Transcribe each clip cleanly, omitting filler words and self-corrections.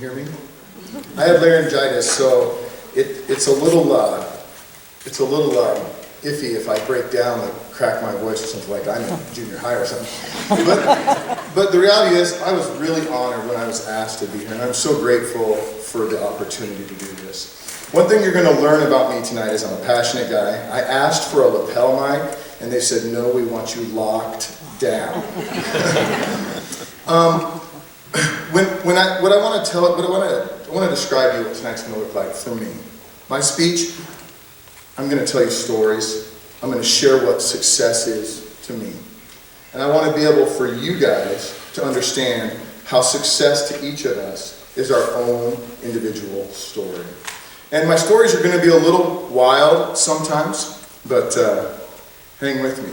hear me? I have laryngitis, so it's a little iffy if I break down and crack my voice or something like I'm in junior high or something. But the reality is, I was really honored when I was asked to be here, and I'm so grateful for the opportunity to do this. One thing you're going to learn about me tonight is I'm a passionate guy. I asked for a lapel mic, and they said, no, we want you locked down. What I want to describe to you what tonight's going to look like for me. My speech, I'm going to tell you stories. I'm going to share what success is to me. And I want to be able for you guys to understand how success to each of us is our own individual story. And my stories are going to be a little wild sometimes, but hang with me.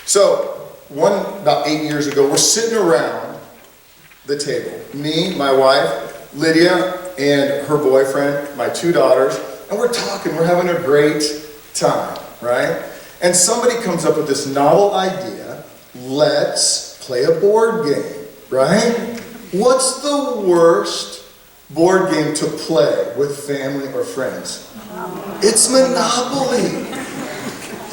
So, about 8 years ago, we're sitting around the table. Me, my wife, Lydia, and her boyfriend, my 2 daughters, and we're talking, we're having a great time, right? And somebody comes up with this novel idea, let's play a board game, right? What's the worst board game to play with family or friends? It's Monopoly.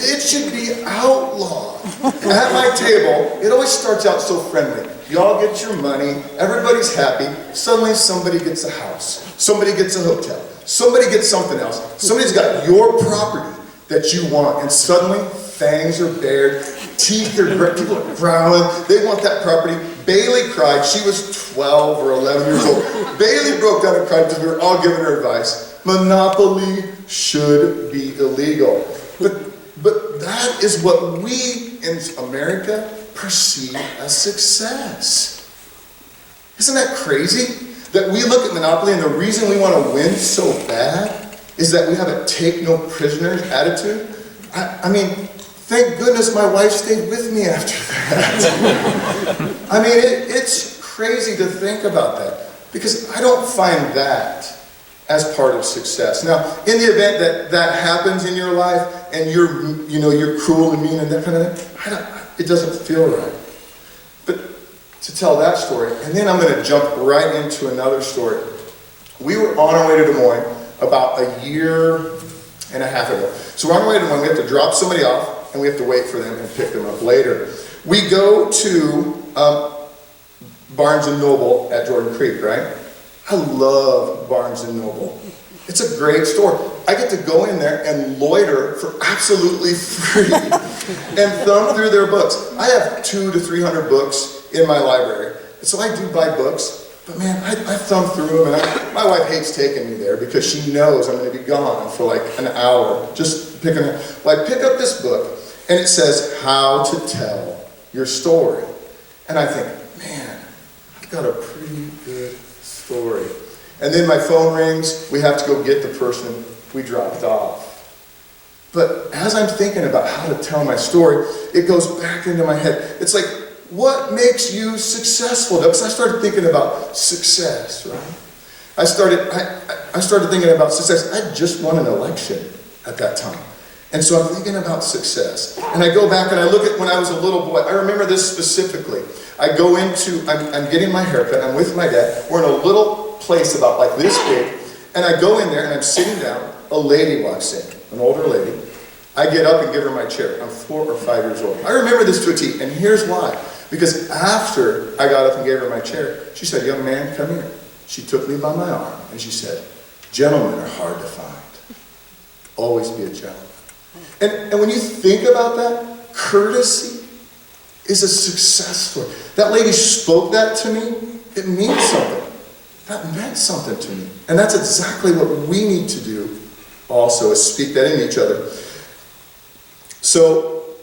It should be outlawed. At my table, it always starts out so friendly. You all get your money, everybody's happy, suddenly somebody gets a house, somebody gets a hotel, somebody gets something else, somebody's got your property that you want, and suddenly fangs are bared, teeth are great, people are growling, they want that property. Bailey cried, she was 12 or 11 years old. Bailey broke down and cried because we were all giving her advice. Monopoly should be illegal. But that is what we in America perceive as success. Isn't that crazy? That we look at Monopoly and the reason we want to win so bad is that we have a take no prisoners attitude. I mean, thank goodness my wife stayed with me after that. I mean, it's crazy to think about that because I don't find that as part of success. Now, in the event that that happens in your life and you're cruel and mean and that kind of thing, it doesn't feel right. But to tell that story, and then I'm going to jump right into another story. We were on our way to Des Moines about a year and a half ago. So we're on our way to Des Moines. We have to drop somebody off, and we have to wait for them and pick them up later. We go to Barnes & Noble at Jordan Creek, right? I love Barnes & Noble. It's a great store. I get to go in there and loiter for absolutely free and thumb through their books. I have 200 to 300 books in my library. So I do buy books, but man, I thumb through them, and my wife hates taking me there because she knows I'm going to be gone for like an hour just picking up. Well, I pick up this book, and it says, How to Tell Your Story. And I think, man, I've got a pretty good story. And then my phone rings, we have to go get the person we dropped off. But as I'm thinking about how to tell my story, it goes back into my head. It's like, what makes you successful? Because I started thinking about success, right? I started thinking about success. I just won an election at that time. And so I'm thinking about success. And I go back and I look at when I was a little boy. I remember this specifically. I'm getting my haircut. I'm with my dad. We're in a little place about like this big. And I go in there and I'm sitting down. A lady walks in, an older lady. I get up and give her my chair. I'm 4 or 5 years old. I remember this to a T. And here's why. Because after I got up and gave her my chair, she said, young man, come here. She took me by my arm and she said, gentlemen are hard to find. Always be a gentleman. And when you think about that, courtesy is a success story. That lady spoke that to me. It means something. That meant something to me. And that's exactly what we need to do also, is speak that in each other. So,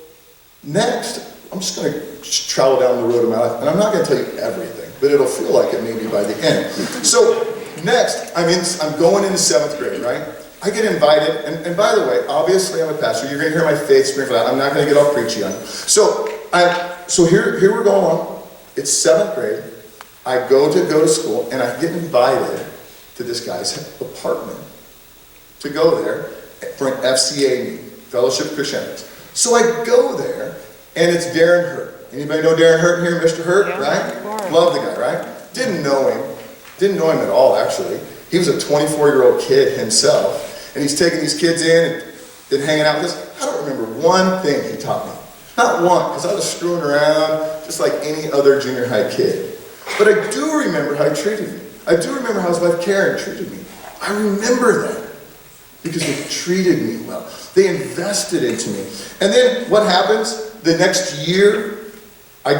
next, I'm just going to travel down the road of my life. And I'm not going to tell you everything, but it'll feel like it maybe by the end. So, next, I'm going into 7th grade, right? I get invited, and by the way, obviously I'm a pastor. You're going to hear my faith scream for that. I'm not going to get all preachy on you. So here we're going on. It's 7th grade. I go to school, and I get invited to this guy's apartment to go there for an FCA meeting, Fellowship of Christianity. So I go there, and it's Darren Hurt. Anybody know Darren Hurt here, Mr. Hurt, right? Love the guy, right? Didn't know him. Didn't know him at all, actually. He was a 24-year-old kid himself, and he's taking these kids in and hanging out with us. I don't remember one thing he taught me. Not one, because I was screwing around just like any other junior high kid. But I do remember how he treated me. I do remember how his wife Karen treated me. I remember that because they treated me well. They invested into me. And then what happens? The next year, I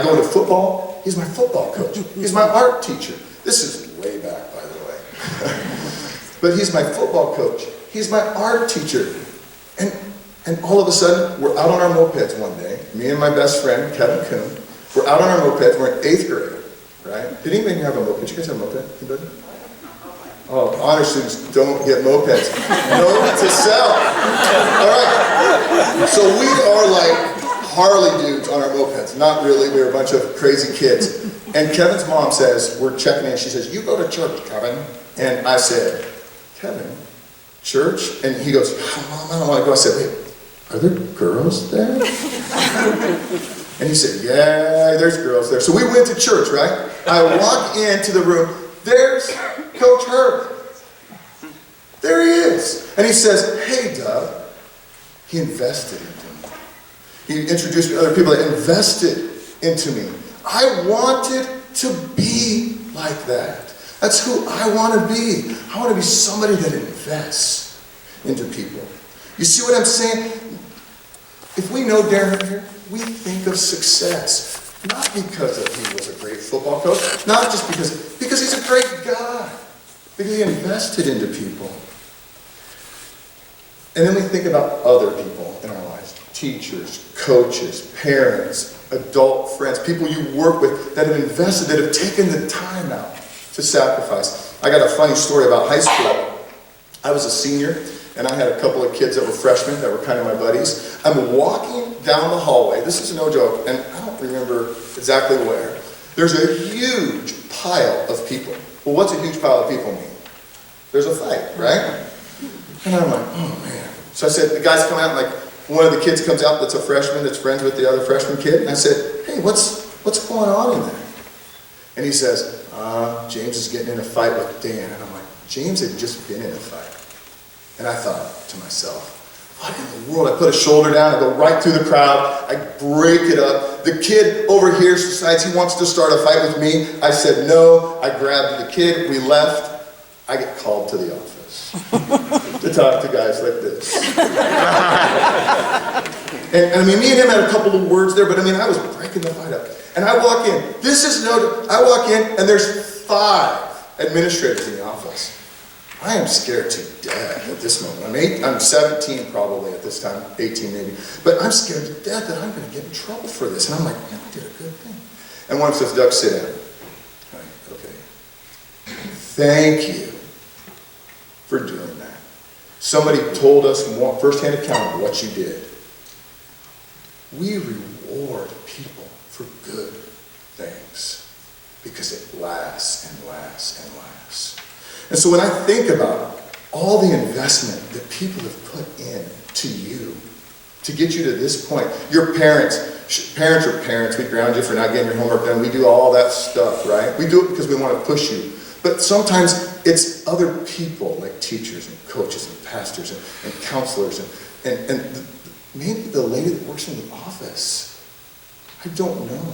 go to football. He's my football coach. He's my art teacher. This is way back, by the way. But he's my football coach. He's my art teacher. And all of a sudden, we're out on our mopeds one day. Me and my best friend, Kevin Kuhn. We're out on our mopeds. We're in 8th grade, right? Did anybody have a moped? You guys have a moped? Anybody? Oh, honor students don't get mopeds. Note to self. All right. So we are like Harley dudes on our mopeds. Not really. We're a bunch of crazy kids. And Kevin's mom says, we're checking in. She says, you go to church, Kevin. And I said, Kevin, church? And he goes, Mom, I don't want to go. I said, wait, are there girls there? And he said, yeah, there's girls there. So we went to church, right? I walk into the room. There's Coach Herb. There he is. And he says, hey, Doug. He invested into me. He introduced me to other people that invested into me. I wanted to be like that. That's who I want to be. I want to be somebody that invests into people. You see what I'm saying? If we know Darren here, we think of success. Not because he was a great football coach, not just because he's a great guy. Because he invested into people. And then we think about other people in our lives. Teachers, coaches, parents, adult friends, people you work with that have invested, that have taken the time out to sacrifice. I got a funny story about high school. I was a senior, and I had a couple of kids that were freshmen that were kind of my buddies. I'm walking down the hallway. This is no joke, and I don't remember exactly where. There's a huge pile of people. Well, what's a huge pile of people mean? There's a fight, right? And I'm like, oh man. So I said, the guys come out, and like one of the kids comes out that's a freshman that's friends with the other freshman kid, and I said, hey, what's going on in there? And he says, James is getting in a fight with Dan. And I'm like, James had just been in a fight. And I thought to myself, what in the world? I put a shoulder down, I go right through the crowd, I break it up. The kid over here decides he wants to start a fight with me. I said no, I grabbed the kid, we left. I get called to the office to talk to guys like this. and I mean, me and him had a couple of words there, but I mean, I was breaking the fight up. And I walk in, I walk in, and there's 5 administrators in the office. I am scared to death at this moment. I'm 17 probably at this time, 18 maybe. But I'm scared to death that I'm going to get in trouble for this. And I'm like, man, I did a good thing. And one says, Doug, sit down. I'm like, okay. Thank you for doing that. Somebody told us firsthand account of what you did. We reward people for good things because it lasts and lasts and lasts. And so when I think about all the investment that people have put in to you to get you to this point, your parents are parents, we ground you for not getting your homework done, we do all that stuff, right? We do it because we want to push you. But sometimes it's other people like teachers and coaches and pastors and counselors and maybe the lady that works in the office. I don't know.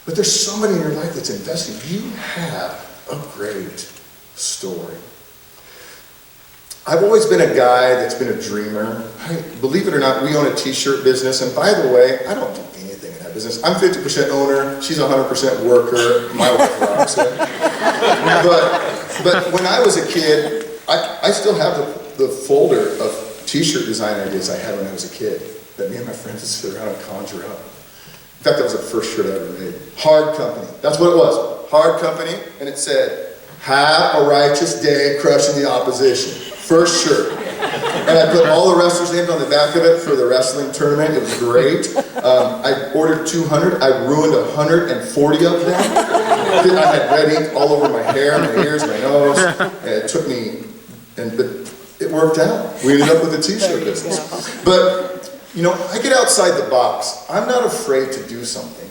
But there's somebody in your life that's investing. You have a great story. I've always been a guy that's been a dreamer. Believe it or not, we own a t-shirt business, and by the way, I don't do anything in that business. I'm 50% owner, she's 100% worker, my wife rocks it. But when I was a kid, I still have the folder of t-shirt design ideas I had when I was a kid that me and my friends would sit around and conjure up. In fact, that was the first shirt I ever made. Hard Company, that's what it was. Hard Company, and it said, have a righteous day crushing the opposition. First shirt. And I put all the wrestlers' names on the back of it for the wrestling tournament. It was great. I ordered 200. I ruined 140 of them. I had red ink all over my hair, my ears, my nose. And it took me, but it worked out. We ended up with a t-shirt business. But, you know, I get outside the box. I'm not afraid to do something.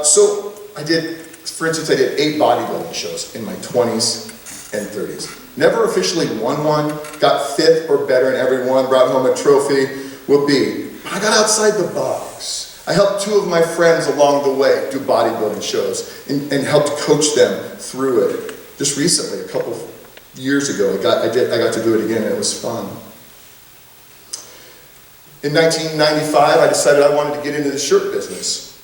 So I did for instance, I did 8 bodybuilding shows in my 20s and 30s. Never officially won one, got 5th or better in every one, brought home a trophy, whoopee. I got outside the box. I helped 2 of my friends along the way do bodybuilding shows and helped coach them through it. Just recently, a couple of years ago, I got to do it again, and it was fun. In 1995, I decided I wanted to get into the shirt business.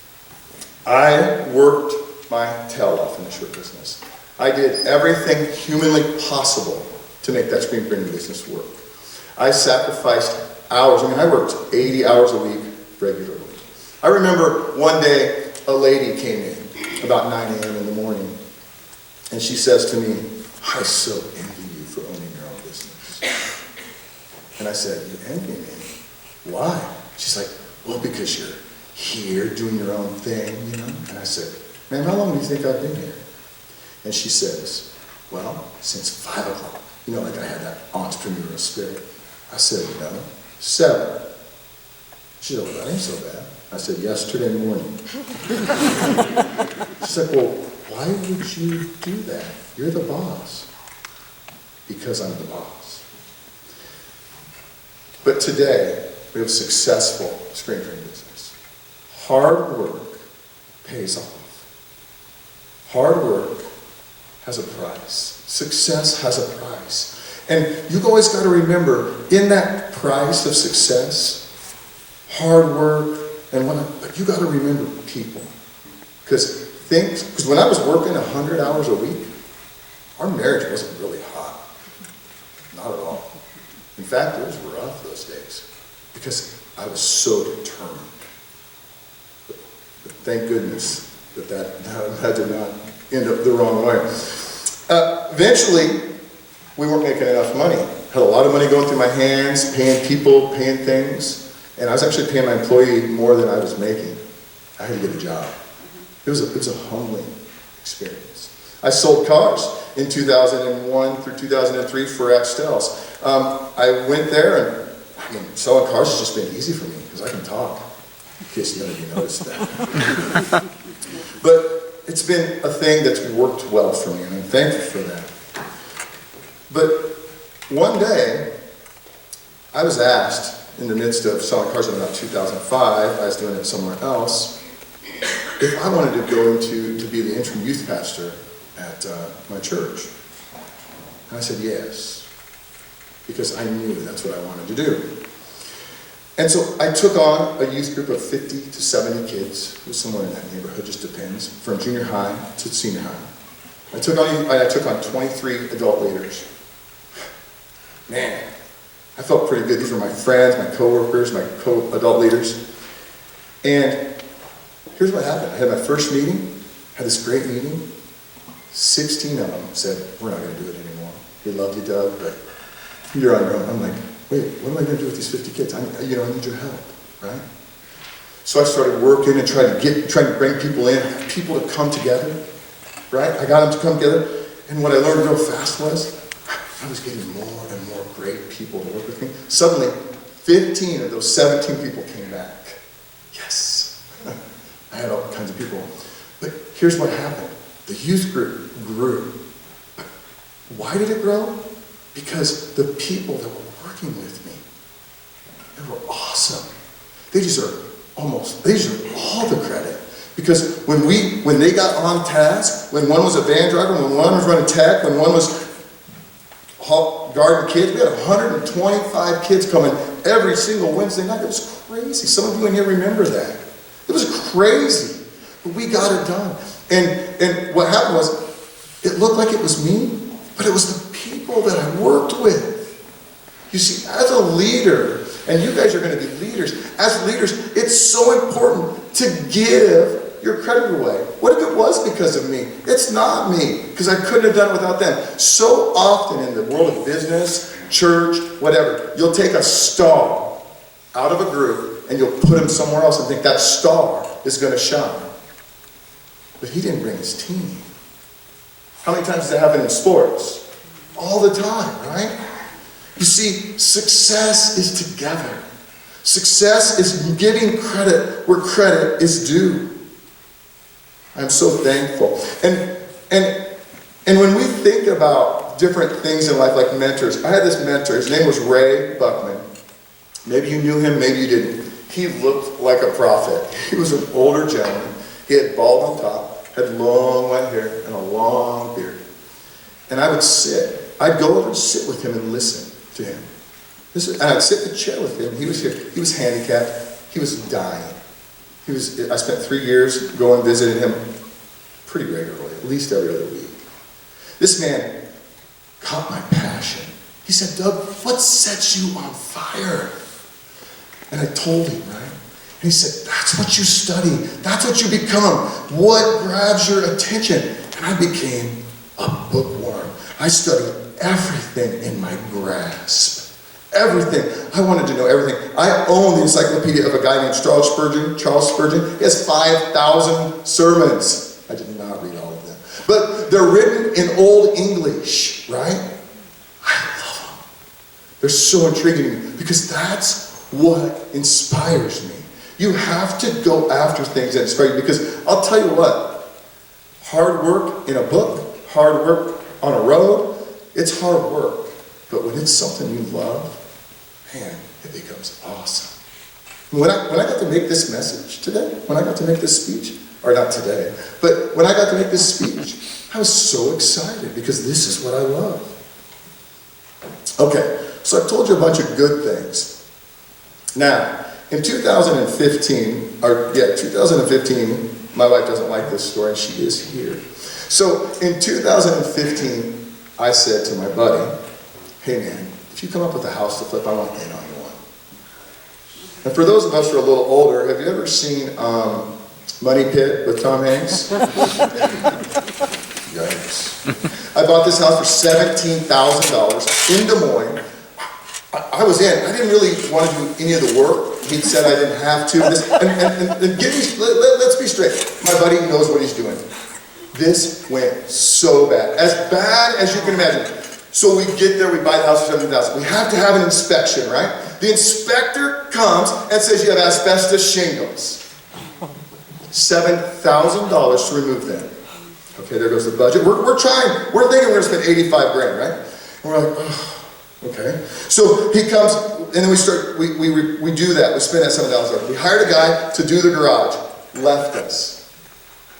I worked my tail off in the shirt business. I did everything humanly possible to make that screen printing business work. I sacrificed hours. I worked 80 hours a week regularly. I remember one day a lady came in about 9 a.m. in the morning, and she says to me, "I so envy you for owning your own business." And I said, "You envy me? Why?" She's like, "Well, because you're here doing your own thing, you know?" And I said, "Man, how long do you think I've been here?" And she says, "Well, since 5 o'clock. You know, like I had that entrepreneurial spirit." I said, "No, 7. She said, "Well, that ain't so bad." I said, "Yesterday morning." She's like, "Well, why would you do that? You're the boss." Because I'm the boss. But today, we have a successful screen printing business. Hard work pays off. Hard work has a price. Success has a price. And you've always got to remember, in that price of success, hard work, but you got to remember people. Because when I was working 100 hours a week, our marriage wasn't really hot. Not at all. In fact, it was rough those days because I was so determined. But thank goodness that did not end up the wrong way. Eventually, we weren't making enough money. Had a lot of money going through my hands, paying people, paying things. And I was actually paying my employee more than I was making. I had to get a job. It was a humbling experience. I sold cars in 2001 through 2003 for Axtels. I went there, and selling cars has just been easy for me because I can talk, in case none of you noticed that. But it's been a thing that's worked well for me, and I'm thankful for that. But one day, I was asked, in the midst of selling cars in about 2005, I was doing it somewhere else, if I wanted to go to be the interim youth pastor at my church. And I said yes, because I knew that's what I wanted to do. And so I took on a youth group of 50 to 70 kids, it was somewhere in that neighborhood, just depends, from junior high to senior high. I took on 23 adult leaders. Man, I felt pretty good. These were my friends, my coworkers, my adult leaders. And here's what happened. I had my first meeting, had this great meeting. 16 of them said, "We're not going to do it anymore. We love you, Doug, but you're on your own." I'm like, wait, what am I going to do with these 50 kids? I need your help, right? So I started working and trying to bring people in, people to come together, right? I got them to come together. And what I learned real fast was, I was getting more and more great people to work with me. Suddenly, 15 of those 17 people came back. Yes. I had all kinds of people. But here's what happened. The youth group grew. But why did it grow? Because the people that were working with me, they were awesome. They deserve all the credit. Because when they got on task, when one was a van driver, when one was running tech, when one was garden kids, we had 125 kids coming every single Wednesday night. It was crazy. Some of you in here remember that. It was crazy. But we got it done. And what happened was, it looked like it was me, but it was the people that I worked with. You see, as a leader, and you guys are going to be leaders, as leaders, it's so important to give your credit away. What if it was because of me? It's not me, because I couldn't have done it without them. So often in the world of business, church, whatever, you'll take a star out of a group and you'll put him somewhere else and think that star is going to shine. But he didn't bring his team. How many times does that happen in sports? All the time, right? You see, success is together. Success is giving credit where credit is due. I'm so thankful. And when we think about different things in life, like mentors, I had this mentor, his name was Ray Buckman. Maybe you knew him, maybe you didn't. He looked like a prophet. He was an older gentleman. He had bald on top, had long white hair, and a long beard. And I'd go over and sit with him and listen to him. And I'd sit in the chair with him. He was here. He was handicapped. He was dying. I spent 3 years going visiting him pretty regularly, at least every other week. This man caught my passion. He said, Doug, what sets you on fire? And I told him, right? And he said, that's what you study. That's what you become. What grabs your attention? And I became a bookworm. I studied everything in my grasp. Everything. I wanted to know everything. I own the encyclopedia of a guy named Charles Spurgeon. He has 5,000 sermons. I did not read all of them. But they're written in Old English, right? I love them. They're so intriguing to me because that's what inspires me. You have to go after things that inspire you, because I'll tell you what, hard work in a book, hard work on a road, it's hard work. But when it's something you love, man, it becomes awesome. When I got to make this message today, when I got to make this speech, or not today, but when I got to make this speech, I was so excited because this is what I love. Okay, so I've told you a bunch of good things. Now, in 2015, my wife doesn't like this story, and she is here. So in 2015, I said to my buddy, hey man, if you come up with a house to flip, I want in on one. And for those of us who are a little older, have you ever seen Money Pit with Tom Hanks? Yikes. I bought this house for $17,000 in Des Moines. I was in. I didn't really want to do any of the work. He said I didn't have to. Let's be straight. My buddy knows what he's doing. This went so bad as you can imagine. So we get there, we buy the house for $17,000. We have to have an inspection, right? The inspector comes and says you have asbestos shingles. $7,000 to remove them. Okay, there goes the budget. We're thinking we're going to spend 85 grand, right? And we're like, oh. Okay, so he comes, and then we do that. We spend that $7,000. We hired a guy to do the garage. Left us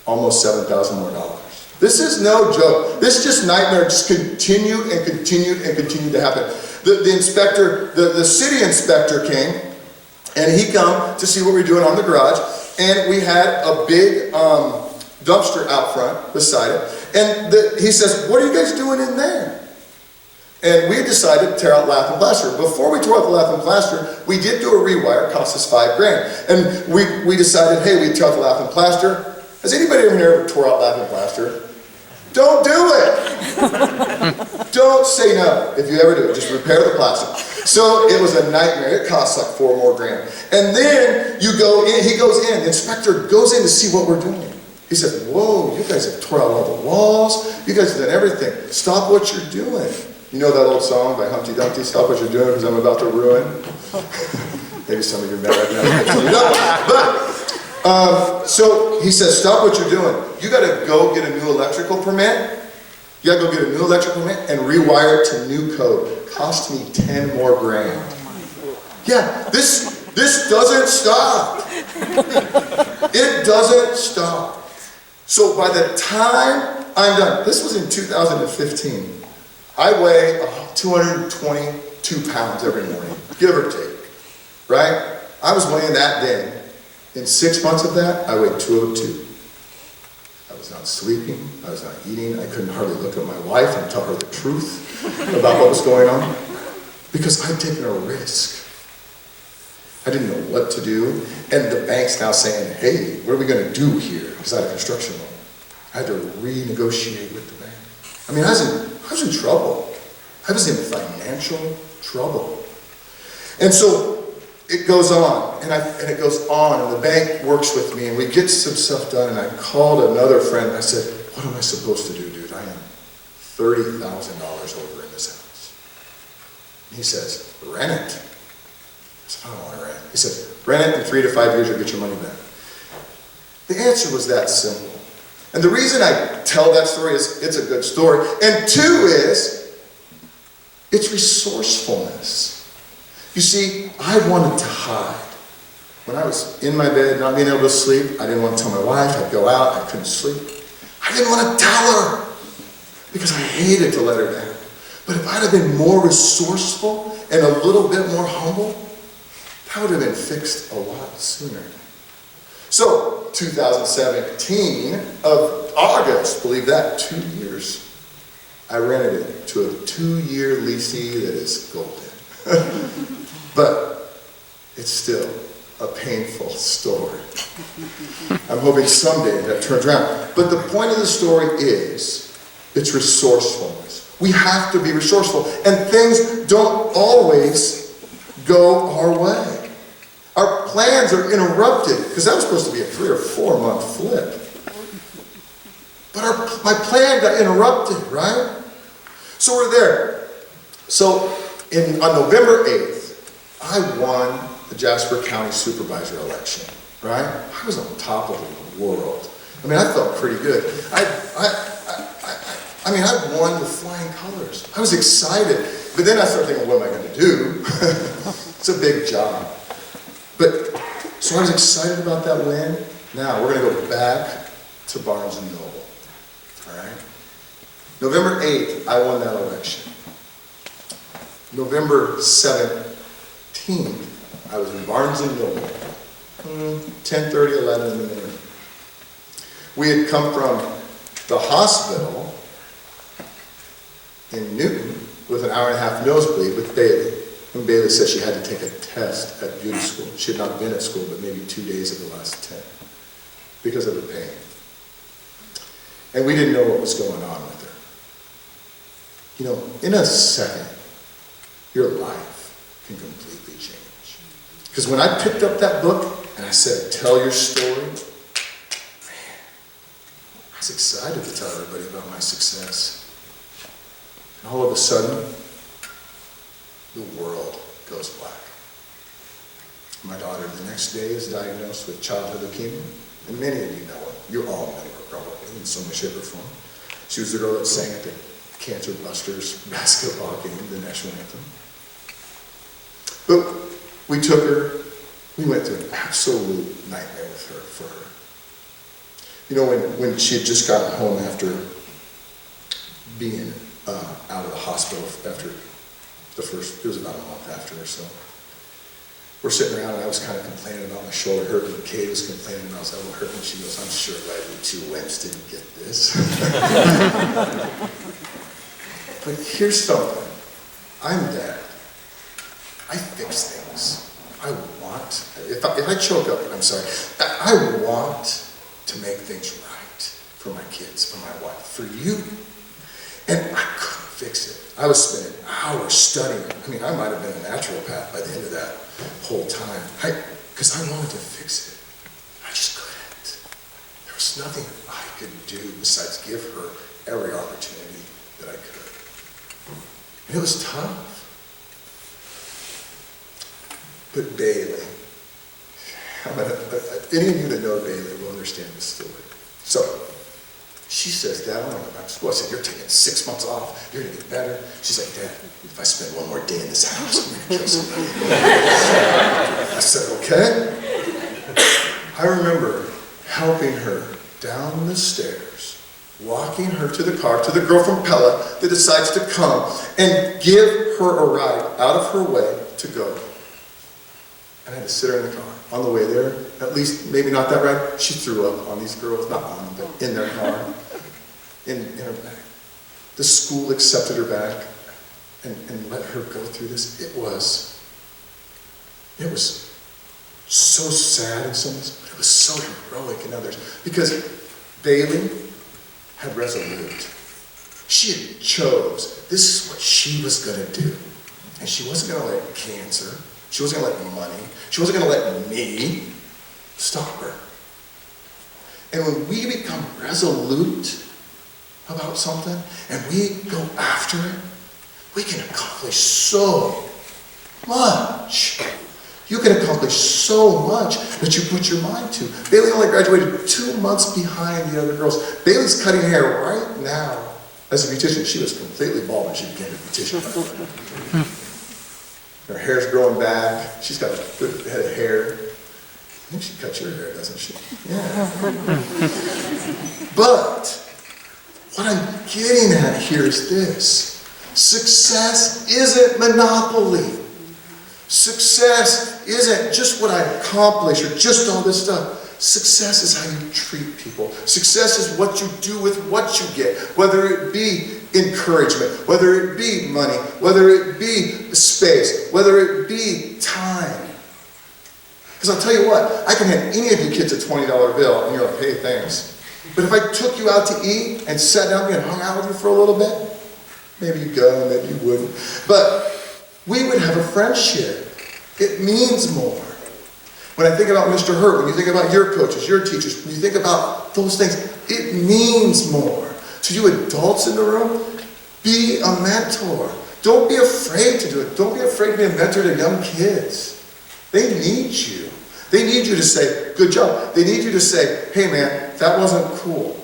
almost $7,000 more dollars. This is no joke. This just nightmare just continued and continued and continued to happen. The inspector, the city inspector came, and he come to see what we were doing on the garage, and we had a big dumpster out front beside it, and he says, what are you guys doing in there? And we decided to tear out lath and plaster. Before we tore out the lath and plaster, we did do a rewire. It cost us $5 grand. And we decided, hey, we tore out the lath and plaster. Has anybody ever tore out lath and plaster? Don't do it. Don't say no if you ever do it. Just repair the plaster. So it was a nightmare. It costs like $4 more grand. And then you go in. He goes in. The inspector goes in to see what we're doing. He says, whoa, you guys have tore out all the walls. You guys have done everything. Stop what you're doing. You know that old song by Humpty Dumpty, stop what you're doing because I'm about to ruin? Maybe some of you may recognize it. But, so he says, stop what you're doing. You got to go get a new electrical permit. You got to go get a new electrical permit and rewire it to new code. Cost me 10 more grand. Yeah, this doesn't stop. It doesn't stop. So by the time I'm done, this was in 2015. I weigh 222 pounds every morning, give or take, right? I was weighing that day. In 6 months of that, I weighed 202. I was not sleeping, I was not eating, I couldn't hardly look at my wife and tell her the truth about what was going on, because I'd taken a risk. I didn't know what to do, and the bank's now saying, hey, what are we going to do here? Because I had a construction loan. I had to renegotiate with the bank. I mean, I was in trouble. I was in financial trouble. And so it goes on, and it goes on, and the bank works with me, and we get some stuff done, and I called another friend, and I said, what am I supposed to do, dude? I am $30,000 over in this house. And he says, rent it. I said, I don't want to rent. He said, rent it in 3 to 5 years, you'll get your money back. The answer was that simple. And the reason I tell that story is it's a good story. And two is, it's resourcefulness. You see, I wanted to hide. When I was in my bed, not being able to sleep, I didn't want to tell my wife. I'd go out, I couldn't sleep. I didn't want to tell her because I hated to let her down. But if I'd have been more resourceful and a little bit more humble, that would have been fixed a lot sooner. So, 2017 of August, believe that, 2 years. I rented it to a 2-year leasee that is golden. But it's still a painful story. I'm hoping someday that turns around. But the point of the story is, it's resourcefulness. We have to be resourceful. And things don't always go our way. Our plans are interrupted, because that was supposed to be a 3 or 4 month flip. But my plan got interrupted, right? So we're there. So on November 8th, I won the Jasper County Supervisor election, right? I was on top of the world. I mean, I felt pretty good. I won with flying colors. I was excited. But then I started thinking, what am I going to do? It's a big job. So I was excited about that win. Now, we're going to go back to Barnes & Noble, all right? November 8th, I won that election. November 17th, I was in Barnes & Noble, 10:30, 11 in the morning. We had come from the hospital in Newton with an hour-and-a-half nosebleed with Bailey. And Bailey said she had to take a test at beauty school. She had not been at school but maybe 2 days of the last 10 because of the pain. And we didn't know what was going on with her. You know, in a second, your life can completely change. Because when I picked up that book and I said, tell your story, man, I was excited to tell everybody about my success. And all of a sudden, the world goes black. My daughter the next day is diagnosed with childhood leukemia, and many of you know her. You all know her probably in some way, shape, or form. She was the girl that sang at the Cancer Busters basketball game, the national anthem. But we took her, we went through an absolute nightmare with her, for her. You know, when she had just gotten home after being out of the hospital after it was about a month after or so. We're sitting around and I was kind of complaining about my shoulder hurting, and Kay was complaining about his elbow hurting, and she goes, I'm sure glad you two wimps didn't get this. But here's something. I'm Dad. I fix things. I want, if I choke up, I'm sorry, I want to make things right for my kids, for my wife, for you. And I couldn't fix it. I was spending hours studying. I mean, I might have been a naturopath by the end of that whole time. Because I wanted to fix it. I just couldn't. There was nothing I could do besides give her every opportunity that I could. And it was tough. But Bailey, any of you that know Bailey will understand this story. So, she says, Dad, I'm going to go back to school. I said, you're taking 6 months off. You're going to get better. She's like, Dad, if I spend one more day in this house, I'm going to kill somebody. I said, okay. I remember helping her down the stairs, walking her to the car, to the girl from Pella that decides to come and give her a ride out of her way to go. And I had to sit her in the car. On the way there, at least maybe not that ride, she threw up on these girls, not on them, but in their car, in her bag. The school accepted her back and let her go through this. It was so sad in some ways, but it was so heroic in others. Because Bailey had resolute. She had chose, this is what she was going to do. And she wasn't going to let cancer, she wasn't going to let money, she wasn't going to let me stop her. And when we become resolute about something and we go after it, we can accomplish so much. You can accomplish so much that you put your mind to. Bailey only graduated 2 months behind the other girls. Bailey's cutting hair right now as a beautician. She was completely bald when she became a beautician. Her hair's growing back. She's got a good head of hair. I think she cuts your hair, doesn't she? Yeah. But what I'm getting at here is this. Success isn't monopoly. Success isn't just what I accomplish or just all this stuff. Success is how you treat people. Success is what you do with what you get, whether it be encouragement, whether it be money, whether it be space, whether it be time. Because I'll tell you what, I can hand any of you kids a $20 bill and you're like, hey, thanks. But if I took you out to eat and sat down with you and hung out with you for a little bit, maybe you'd go, maybe you wouldn't. But we would have a friendship. It means more. When I think about Mr. Hurt, when you think about your coaches, your teachers, when you think about those things, it means more. To you adults in the room, be a mentor. Don't be afraid to do it. Don't be afraid to be a mentor to young kids. They need you. They need you to say, good job. They need you to say, hey man, that wasn't cool.